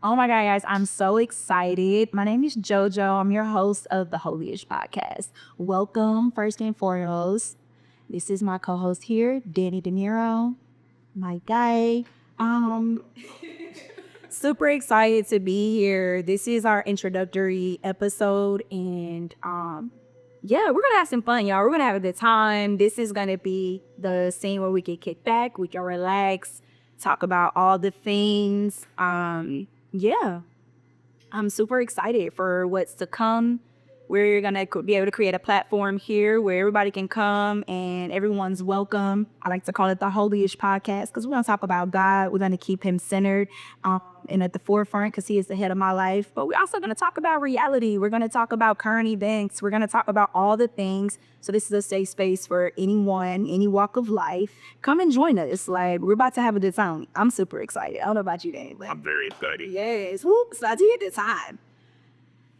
Oh my God, guys, I'm so excited. My name is Jojo. I'm your host of the Holy-ish podcast. Welcome, first and foremost. This is my co-host here, Danny DiNero, my guy. Um, Super excited to be here. This is our introductory episode, and yeah, we're gonna have some fun, y'all. We're gonna have a good time. This is gonna be the scene where we can kick back, we can relax, talk about all the things. Yeah, I'm super excited for what's to come. We're going to be able to create a platform here where everybody can come and everyone's welcome. I like to call it the Holy-ish podcast because we're going to talk about God. We're going to keep him centered and at the forefront because he is the head of my life. But we're also going to talk about reality. We're going to talk about current events. We're going to talk about all the things. So this is a safe space for anyone, any walk of life. Come and join us. Like, we're about to have a good time. I'm super excited. I don't know about you, Dan. I'm very excited. Yes. Whoop, it's about to hit the time.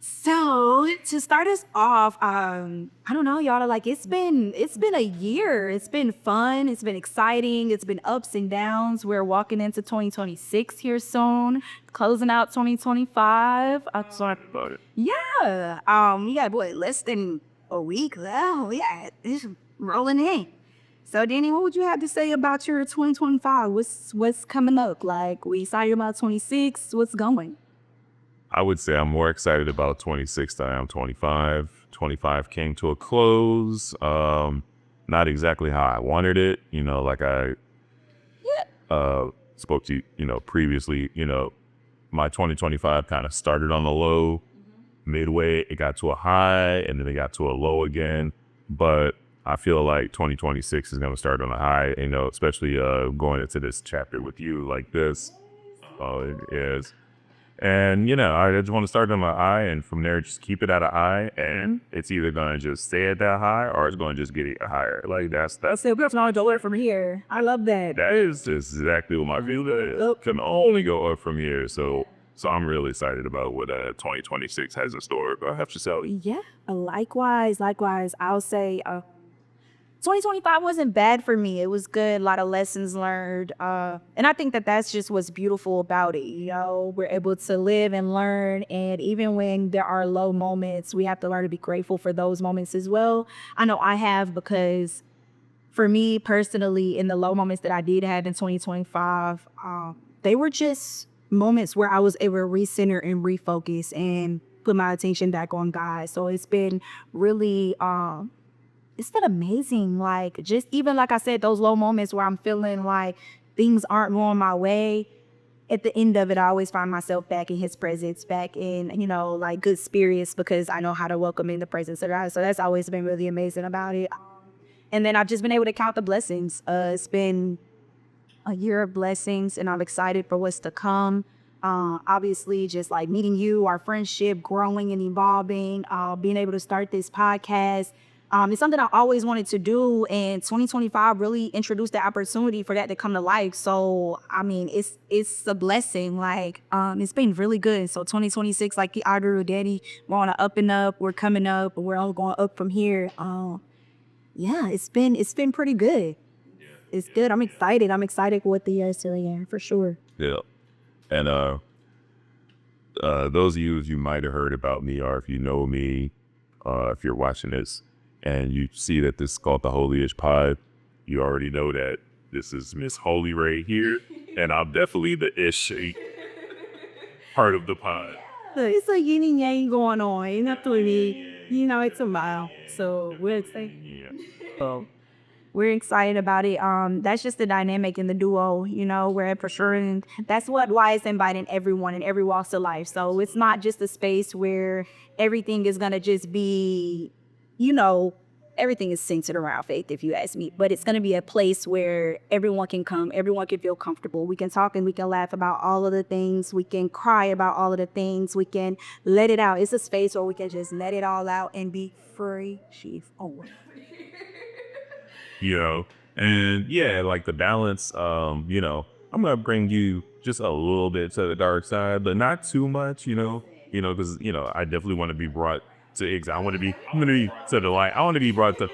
So to start us off, I don't know, y'all. Like it's been a year. It's been fun. It's been exciting. It's been ups and downs. We're walking into 2026 here soon, closing out 2025. I'm excited about it. Yeah. We got less than a week left. Yeah, it's rolling in. So, Danny, what would you have to say about your 2025? What's coming up? Like, we excited about 26. What's going? I would say I'm more excited about 26 than I am 25. 25 came to a close. Not exactly how I wanted it. You know, like I spoke to previously. My 2025 kind of started on the low. Midway, it got to a high, and then it got to a low again. But I feel like 2026 is going to start on a high. Especially going into this chapter with you like this. It is. And, I just want to start on my high, and from there, just keep it at a high, and it's either going to just stay at that high or it's going to just get higher. Like, that's a good knowledge to learn from here. I love that. That is just exactly what my view is. Can only go up from here. So I'm really excited about what 2026 has in store. Go have to sell. Yeah, likewise. I'll say 2025 wasn't bad for me. It was good. A lot of lessons learned. And I think that's just what's beautiful about it. We're able to live and learn. And even when there are low moments, we have to learn to be grateful for those moments as well. I know I have, because for me personally, in the low moments that I did have in 2025, they were just moments where I was able to recenter and refocus and put my attention back on God. So it's been really it's been amazing. Like, just even like I said, those low moments where I'm feeling like things aren't going my way, at the end of it, I always find myself back in his presence, back in, like good spirits, because I know how to welcome in the presence of God. So that's always been really amazing about it. And then I've just been able to count the blessings. It's been a year of blessings, and I'm excited for what's to come. Obviously, just like meeting you, our friendship growing and evolving, being able to start this podcast. It's something I always wanted to do, and 2025 really introduced the opportunity for that to come to life. So, I mean, it's a blessing. Like, it's been really good. So 2026, like I agree with Daddy, we're on an up and up. We're coming up, and we're all going up from here. Yeah, it's been pretty good. It's good. I'm excited. I'm excited for what the year is to the year, for sure. Yeah. And those of you might have heard about me, or if you know me, if you're watching this, and you see that this is called the Holy-ish Pod, you already know that this is Miss Holy right here, and I'm definitely the ish part of the pod. It's a yin and yang going on. It's not really, it's a mile. So we're excited. Yeah. We're excited about it. That's just the dynamic in the duo, we're for sure. And that's why it's inviting everyone in every walk of life. So it's not just a space where everything is going to just be, everything is centered around faith, if you ask me. But it's going to be a place where everyone can come, everyone can feel comfortable. We can talk and we can laugh about all of the things. We can cry about all of the things. We can let it out. It's a space where we can just let it all out and be free. And yeah, like the balance, I'm going to bring you just a little bit to the dark side, but not too much, because, I definitely want to be brought to I'm going to be to the light. I want to be brought to,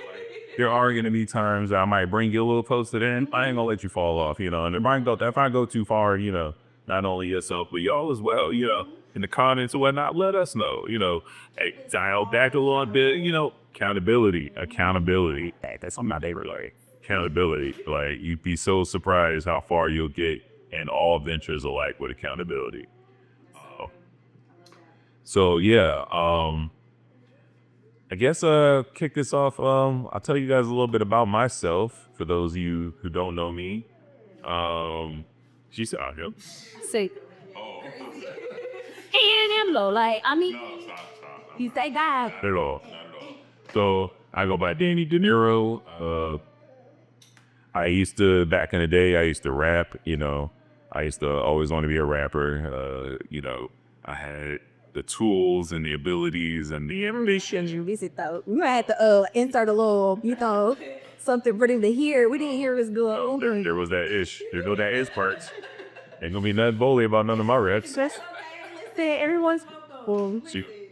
there are going to be times I might bring you a little closer to the end. I ain't going to let you fall off, and if I go too far, not only yourself, but y'all as well, in the comments and whatnot, let us know, hey, dial back a little bit, accountability. That's something my favorite, like, accountability. Like, you'd be so surprised how far you'll get in all ventures alike with accountability. So yeah, I guess kick this off. I'll tell you guys a little bit about myself for those of you who don't know me. She's out here. Say, and I'm low, like, I mean, you say that. Not at all. So I go by Danny DiNero. I used to, back in the day, I used to rap, I used to always want to be a rapper. I had the tools and the abilities and the ambition. You visit though. You had to insert a little, something for them to hear. We didn't hear his good. There was that ish. There go that ish parts. Ain't gonna be nothing bully about none of my raps. Everyone's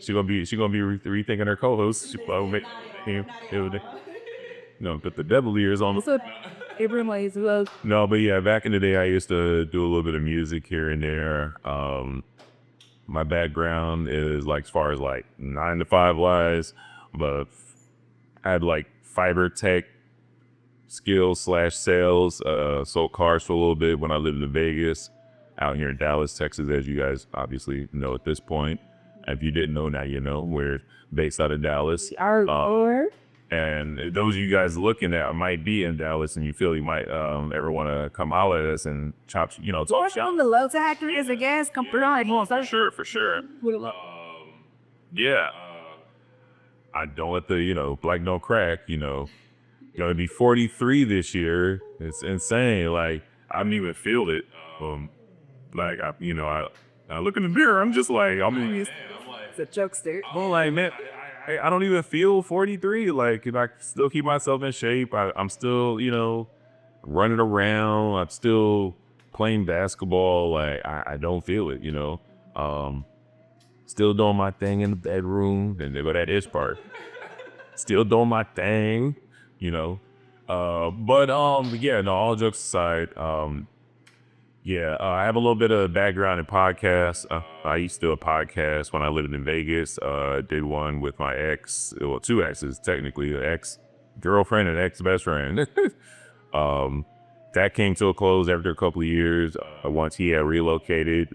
She gonna be rethinking her co-host. She probably put the devil ears on. so everyone's well. No, but yeah, back in the day, I used to do a little bit of music here and there. My background is like, as far as like 9 to 5 wise, but I had like fiber tech skills / sales, sold cars for a little bit when I lived in Vegas, out here in Dallas, Texas, as you guys obviously know at this point. If you didn't know, now you know. We're based out of Dallas. And those of you guys looking at might be in Dallas and you feel you might ever want to come holler at us and talk shop. On the low factor is a gas company. For sure. Yeah. I don't let the, black don't crack, gonna be 43 this year. It's insane. Like, I don't even feel it. Like, I look in the mirror, I'm just like, It's a jokester. I'm like, man, I don't even feel 43. Like, I still keep myself in shape. I'm still, running around. I'm still playing basketball. Like, I don't feel it, Still doing my thing in the bedroom. And there go that ish part. Still doing my thing, But yeah, no, all jokes aside, I have a little bit of background in podcasts. I used to do a podcast when I lived in Vegas. Did one with my ex, well, 2 exes, technically, an ex-girlfriend and ex-best friend. That came to a close after a couple of years. Once he had relocated,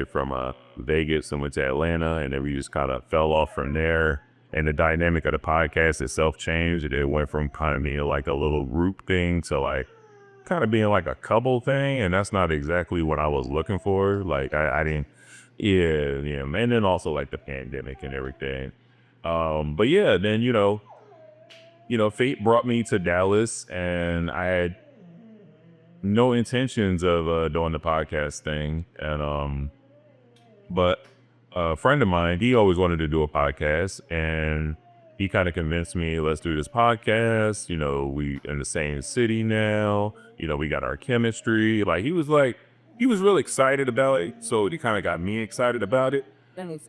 from Vegas and went to Atlanta, and then we just kind of fell off from there. And the dynamic of the podcast itself changed. It went from kind of being like a little group thing to like kind of being like a couple thing, and that's not exactly what I was looking for. Like, I didn't, and then also like the pandemic and everything. But yeah, then fate brought me to Dallas, and I had no intentions of doing the podcast thing, and but a friend of mine, he always wanted to do a podcast, and he kind of convinced me, let's do this podcast. We in the same city now. We got our chemistry. Like, he was really excited about it. So he kind of got me excited about it. And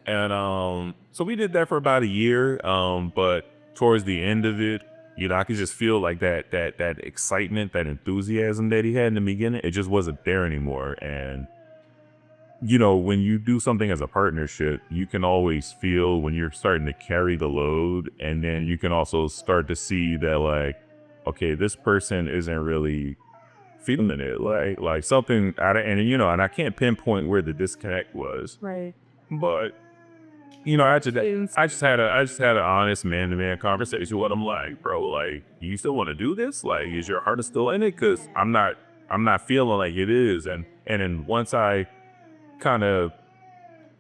so we did that for about a year. But towards the end of it, I could just feel like that excitement, that enthusiasm that he had in the beginning, it just wasn't there anymore. And when you do something as a partnership, you can always feel when you're starting to carry the load, and then you can also start to see that, like, okay, this person isn't really feeling it, like something and I can't pinpoint where the disconnect was. Right. But I just had an honest man-to-man conversation with him, like, bro, like, you still want to do this? Like, is your heart still in it? Because I'm not feeling like it is. And then once I kind of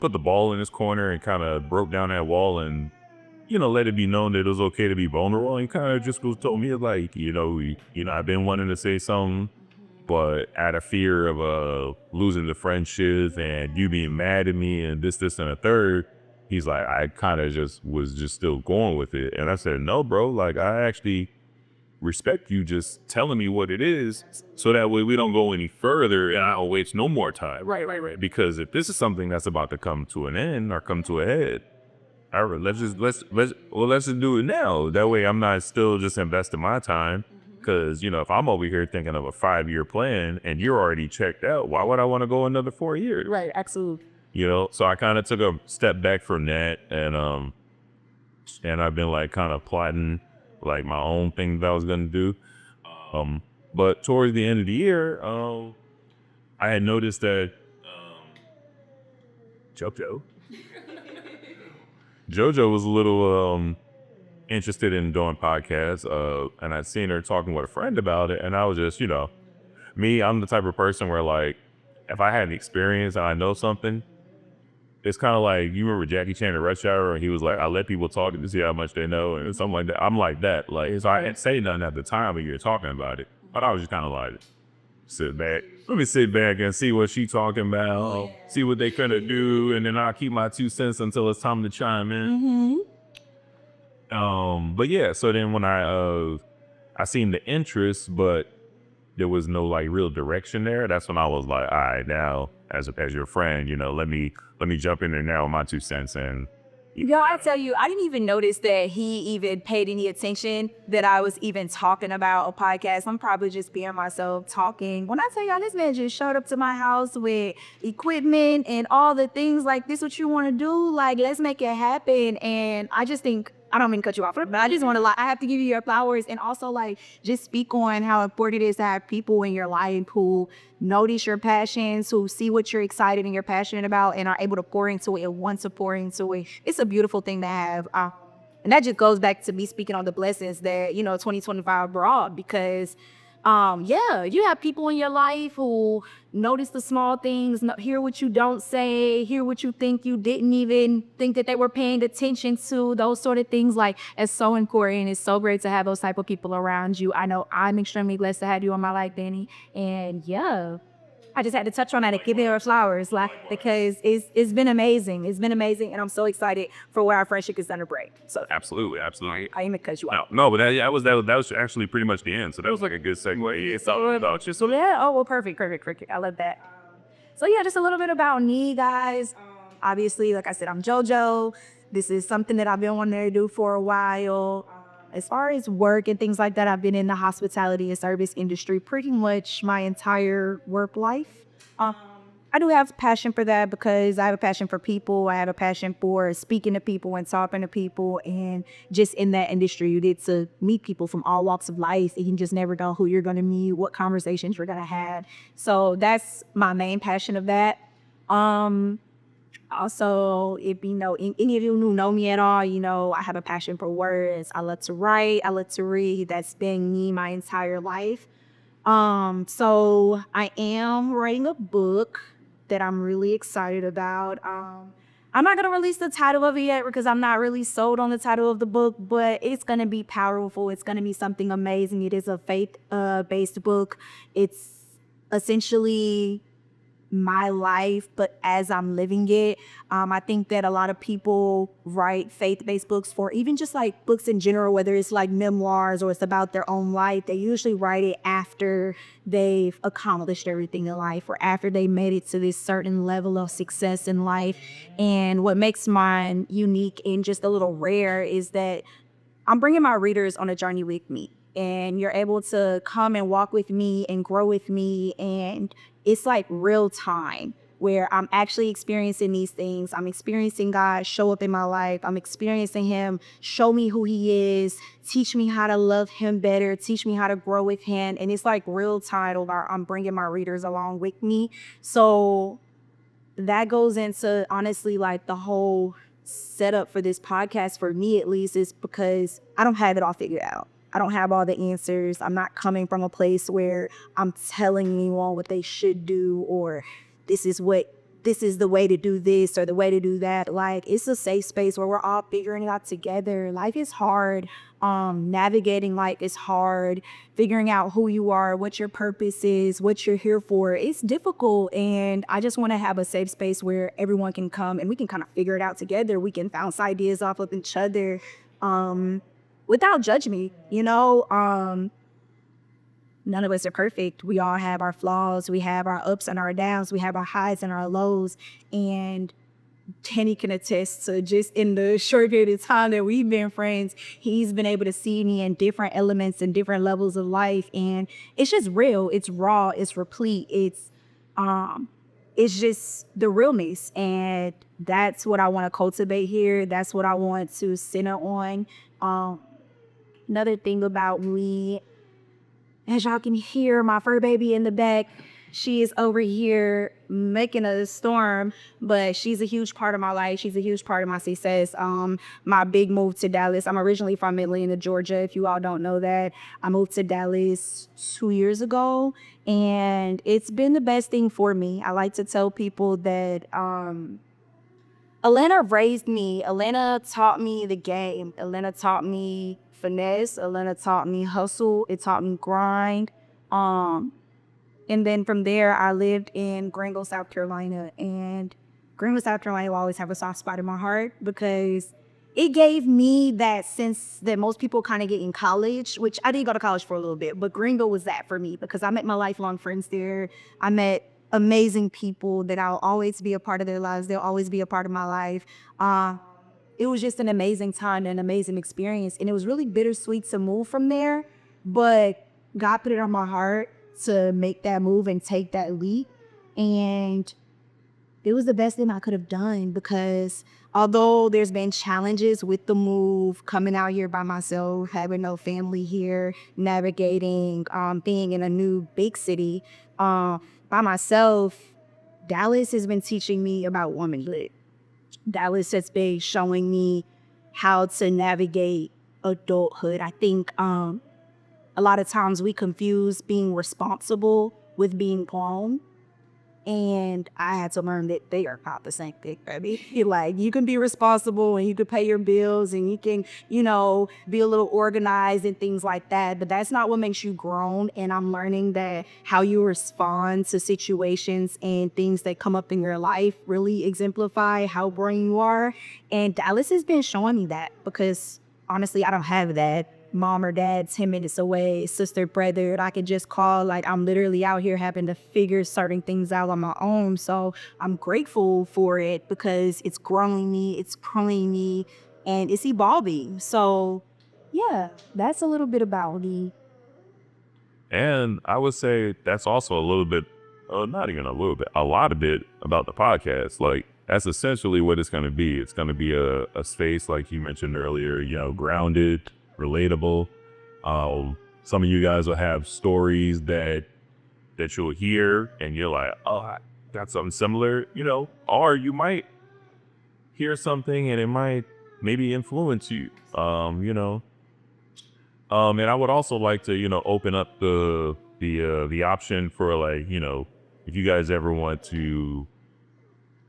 put the ball in his corner and kind of broke down that wall and let it be known that it was okay to be vulnerable, and kind of just told me, like, I've been wanting to say something, but out of fear of losing the friendship and you being mad at me and this and a third, he's like, I kind of was still going with it. And I said, no, bro, like, I actually respect you just telling me what it is, so that way we don't go any further and I don't waste no more time. Right. Because if this is something that's about to come to an end or come to a head, all right, let's just do it now. That way I'm not still just investing my time Because, if I'm over here thinking of a 5-year plan and you're already checked out, why would I want to go another 4 years? Right, absolutely. So I kind of took a step back from that, and I've been like kind of plotting like my own thing that I was gonna do. But towards the end of the year, I had noticed that Jojo Jojo was a little interested in doing podcasts, and I'd seen her talking with a friend about it, and I was just, me, I'm the type of person where like, if I had an experience and I know something, it's kind of like, you remember Jackie Chan in Rush Hour, and he was like, I let people talk to see how much they know, and something like that. I'm like that. Like, so I didn't say nothing at the time when you were talking about it, but I was just kind of like, sit back. Let me sit back and see what she talking about, see what they gonna do, and then I'll keep my 2 cents until it's time to chime in. But yeah, so then when I seen the interest, but there was no like real direction there. That's when I was like, all right, now as your friend, let me jump in there now with my 2 cents. And Yo, I tell you, I didn't even notice that he even paid any attention that I was even talking about a podcast. I'm probably just being myself talking. When I tell y'all, this man just showed up to my house with equipment and all the things like, this what you want to do? Like, let's make it happen. And I just think, I don't mean to cut you off, but I just want to, like, I have to give you your flowers and also like just speak on how important it is to have people in your life who notice your passions, who see what you're excited and you're passionate about and are able to pour into it and want to pour into it. It's a beautiful thing to have. And that just goes back to me speaking on the blessings that, 2025 brought, because yeah, you have people in your life who notice the small things, hear what you don't say, hear what you think you didn't even think that they were paying attention to, those sort of things. Like, it's so important. It's so great to have those type of people around you. I know I'm extremely blessed to have you in my life, Danny. And yeah, I just had to touch on that and give her flowers, like, because it's been amazing. It's been amazing, and I'm so excited for where our friendship is gonna break. So absolutely. I even cut you off. No, but that was actually pretty much the end. So that was like a good segue. It's all about you. So Yeah. Oh well, perfect. I love that. So yeah, just a little bit about me, guys. Obviously, like I said, I'm Jojo. This is something that I've been wanting to do for a while. As far as work and things like that, I've been in the hospitality and service industry pretty much my entire work life. I do have passion for that because I have a passion for people. I have a passion for speaking to people and talking to people. And just in that industry, you get to meet people from all walks of life. And you just never know who you're going to meet, what conversations you're going to have. So that's my main passion of that. Also, if any of you who know me at all, I have a passion for words. I love to write. I love to read. That's been me my entire life. So I am writing a book that I'm really excited about. I'm not gonna release the title of it yet because I'm not really sold on the title of the book, but it's gonna be powerful. It's gonna be something amazing. It is a faith-based book. It's essentially my life, but as I'm living it. I think that a lot of people write faith-based books for even just like books in general, whether it's like memoirs or it's about their own life. They usually write it after they've accomplished everything in life or after they made it to this certain level of success in life. And what makes mine unique and just a little rare is that I'm bringing my readers on a journey with me. And you're able to come and walk with me and grow with me. And it's like real time where I'm actually experiencing these things. I'm experiencing God show up in my life. I'm experiencing him show me who he is, teach me how to love him better, teach me how to grow with him. And it's like real time where I'm bringing my readers along with me. So that goes into honestly like the whole setup for this podcast, for me at least, is because I don't have it all figured out. I don't have all the answers. I'm not coming from a place where I'm telling anyone what they should do or this is the way to do this or the way to do that. Like, it's a safe space where we're all figuring it out together. Life is hard. Navigating life is hard. Figuring out who you are, what your purpose is, what you're here for. It's difficult. And I just want to have a safe space where everyone can come and we can kind of figure it out together. We can bounce ideas off of each other. Without judging me, none of us are perfect. We all have our flaws. We have our ups and our downs. We have our highs and our lows. And Danny can attest to, just in the short period of time that we've been friends, he's been able to see me in different elements and different levels of life. And it's just real. It's raw. It's replete. It's just the realness. And that's what I want to cultivate here. That's what I want to center on. Another thing about me, as y'all can hear, my fur baby in the back, she is over here making a storm, but she's a huge part of my life. She's a huge part of my success. My big move to Dallas. I'm originally from Atlanta, Georgia. If you all don't know that, I moved to Dallas 2 years ago, and it's been the best thing for me. I like to tell people that Atlanta raised me. Atlanta taught me the game. Atlanta taught me finesse. Atlanta taught me hustle. It taught me grind. And then from there, I lived in Greenville, South Carolina. And Greenville, South Carolina will always have a soft spot in my heart because it gave me that sense that most people kind of get in college, which I didn't go to college for a little bit, but Greenville was that for me because I met my lifelong friends there. I met amazing people that I'll always be a part of their lives. They'll always be a part of my life. It was just an amazing time, an amazing experience. And it was really bittersweet to move from there, but God put it on my heart to make that move and take that leap. And it was the best thing I could have done because although there's been challenges with the move, coming out here by myself, having no family here, navigating, being in a new big city by myself, Dallas has been teaching me about womanhood. Dallas has been showing me how to navigate adulthood. I think a lot of times we confuse being responsible with being grown. And I had to learn that they are not the same thing, baby. Like, you can be responsible and you can pay your bills and you can, be a little organized and things like that. But that's not what makes you grown. And I'm learning that how you respond to situations and things that come up in your life really exemplify how grown you are. And Dallas has been showing me that because honestly, I don't have that. Mom or dad 10 minutes away, sister, brother, I could just call. Like, I'm literally out here having to figure certain things out on my own. So I'm grateful for it because it's growing me, it's growing me, and it's evolving. So yeah, that's a little bit about me. And I would say that's also a little bit, not even a little bit, a lot of it about the podcast. Like, that's essentially what it's going to be. It's going to be a space, like you mentioned earlier, grounded, relatable. Some of you guys will have stories that you'll hear and you're like, oh, I got something similar, or you might hear something and it might maybe influence you, and I would also like to, open up the option for, like, if you guys ever want to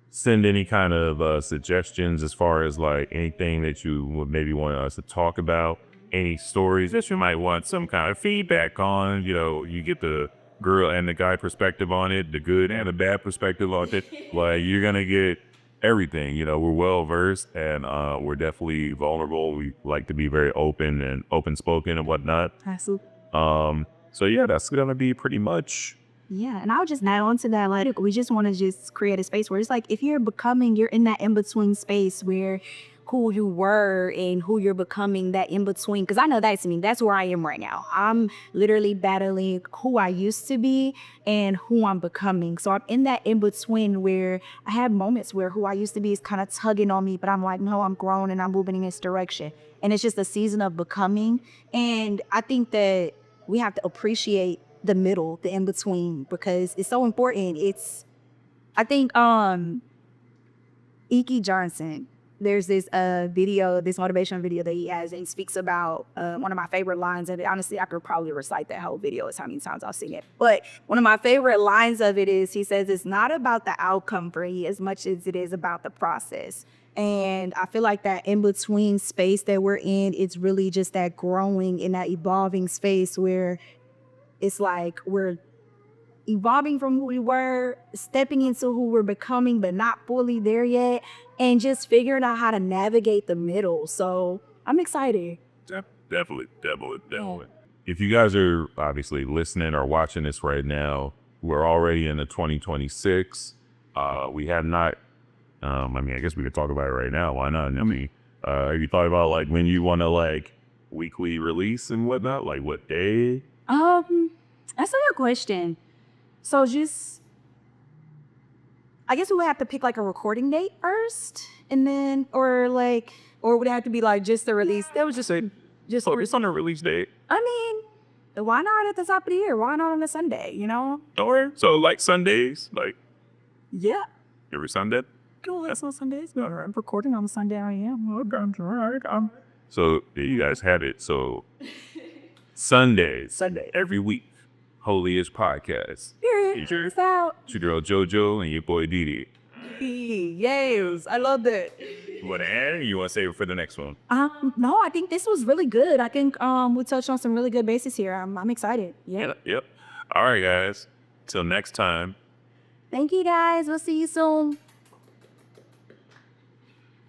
send any kind of suggestions as far as like anything that you would maybe want us to talk about, any stories that you might want some kind of feedback on, you get the girl and the guy perspective on it, the good and the bad perspective on it. Like, you're going to get everything, we're well versed and we're definitely vulnerable. We like to be very open and open spoken and whatnot. Absolutely. So yeah, that's going to be pretty much. Yeah, and I'll just add on to that, like, we just want to just create a space where it's like, if you're in that in-between space where who you were and who you're becoming, that in-between, because I know that's me. That's where I am right now. I'm literally battling who I used to be and who I'm becoming. So I'm in that in-between where I have moments where who I used to be is kind of tugging on me, but I'm like, no, I'm grown and I'm moving in this direction. And it's just a season of becoming. And I think that we have to appreciate the middle, the in-between, because it's so important. I think Ike Johnson, there's this this motivational video that he has, and he speaks about one of my favorite lines of it. Honestly, I could probably recite that whole video. It's how many times I've seen it. But one of my favorite lines of it is, he says, it's not about the outcome for you as much as it is about the process. And I feel like that in-between space that we're in, it's really just that growing in that evolving space where it's like we're evolving from who we were, stepping into who we're becoming, but not fully there yet, and just figuring out how to navigate the middle. So I'm excited. Definitely. If you guys are obviously listening or watching this right now, we're already in the 2026. We have not I mean, I guess we could talk about it right now. Why not? I mean, have you thought about like when you want to like weekly release and whatnot? Like what day? That's a good question. So just, I guess we would have to pick like a recording date first, and then, or would it have to be like just the release? That was just a Just, focus on the release date. I mean, why not at the top of the year? Why not on a Sunday? You know? Or so like Sundays, like Yeah. every Sunday. Cool. That's on Sundays. I'm recording on Sunday. I am. Okay, all right. So there you guys had it. So Sundays, Sunday. every week, Holiest Podcast. Period. Cheers out. It's your girl Jojo and your boy Didi. Yes, I love that. You want to add or you want to save it for the next one? No, I think this was really good. I think we touched on some really good bases here. I'm excited. Yeah. Yep. All right, guys. Till next time. Thank you guys. We'll see you soon.